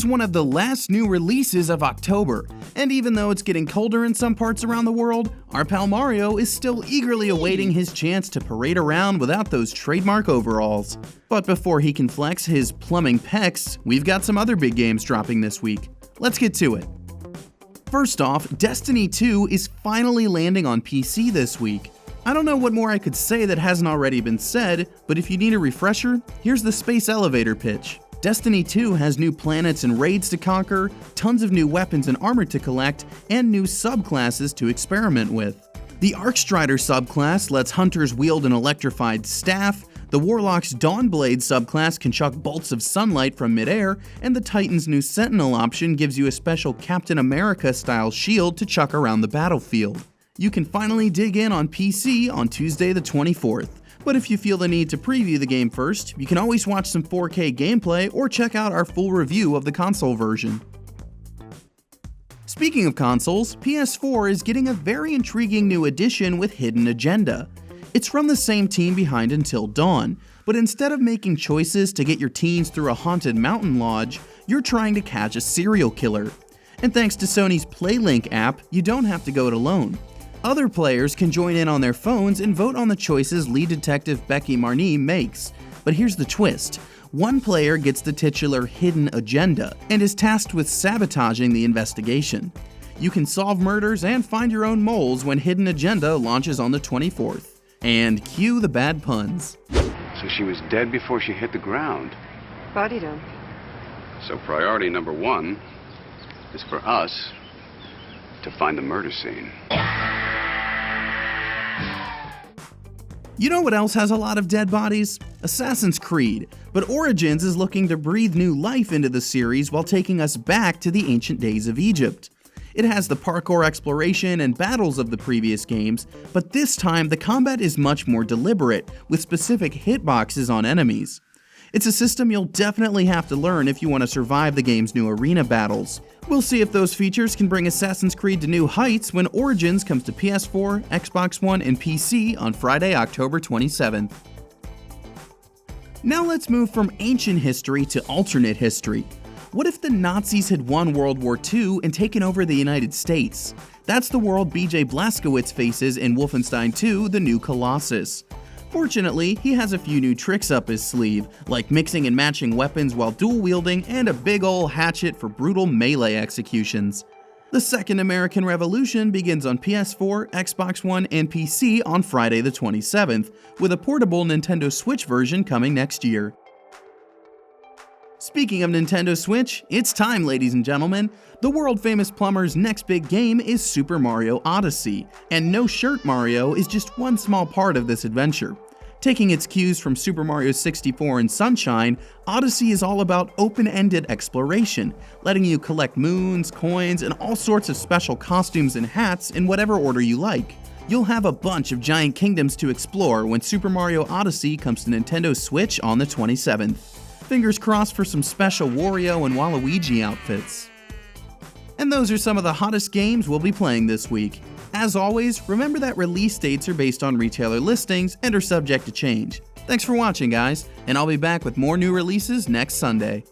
one of the last new releases of October, and even though it's getting colder in some parts around the world, our pal Mario is still eagerly awaiting his chance to parade around without those trademark overalls. But before he can flex his plumbing pecs, we've got some other big games dropping this week. Let's get to it. First off, Destiny 2 is finally landing on PC this week. I don't know what more I could say that hasn't already been said, but if you need a refresher, here's the space elevator pitch. Destiny 2 has new planets and raids to conquer, tons of new weapons and armor to collect, and new subclasses to experiment with. The Arcstrider subclass lets hunters wield an electrified staff, the Warlock's Dawnblade subclass can chuck bolts of sunlight from midair, and the Titan's new Sentinel option gives you a special Captain America-style shield to chuck around the battlefield. You can finally dig in on PC on Tuesday the 24th. But if you feel the need to preview the game first, you can always watch some 4K gameplay or check out our full review of the console version. Speaking of consoles, PS4 is getting a very intriguing new addition with Hidden Agenda. It's from the same team behind Until Dawn, but instead of making choices to get your teens through a haunted mountain lodge, you're trying to catch a serial killer. And thanks to Sony's PlayLink app, you don't have to go it alone. Other players can join in on their phones and vote on the choices lead detective Becky Marnie makes. But here's the twist. One player gets the titular Hidden Agenda and is tasked with sabotaging the investigation. You can solve murders and find your own moles when Hidden Agenda launches on the 24th. And cue the bad puns. So she was dead before she hit the ground. Body dump. So priority number one is for us to find the murder scene. You know what else has a lot of dead bodies? Assassin's Creed, but Origins is looking to breathe new life into the series while taking us back to the ancient days of Egypt. It has the parkour exploration and battles of the previous games, but this time the combat is much more deliberate, with specific hitboxes on enemies. It's a system you'll definitely have to learn if you want to survive the game's new arena battles. We'll see if those features can bring Assassin's Creed to new heights when Origins comes to PS4, Xbox One, and PC on Friday, October 27th. Now let's move from ancient history to alternate history. What if the Nazis had won World War II and taken over the United States? That's the world BJ Blazkowicz faces in Wolfenstein 2: The New Colossus. Fortunately, he has a few new tricks up his sleeve, like mixing and matching weapons while dual-wielding and a big ol' hatchet for brutal melee executions. The Second American Revolution begins on PS4, Xbox One, and PC on Friday the 27th, with a portable Nintendo Switch version coming next year. Speaking of Nintendo Switch, it's time, ladies and gentlemen. The world-famous plumber's next big game is Super Mario Odyssey, and No Shirt Mario is just one small part of this adventure. Taking its cues from Super Mario 64 and Sunshine, Odyssey is all about open-ended exploration, letting you collect moons, coins, and all sorts of special costumes and hats in whatever order you like. You'll have a bunch of giant kingdoms to explore when Super Mario Odyssey comes to Nintendo Switch on the 27th. Fingers crossed for some special Wario and Waluigi outfits. And those are some of the hottest games we'll be playing this week. As always, remember that release dates are based on retailer listings and are subject to change. Thanks for watching, guys, and I'll be back with more new releases next Sunday.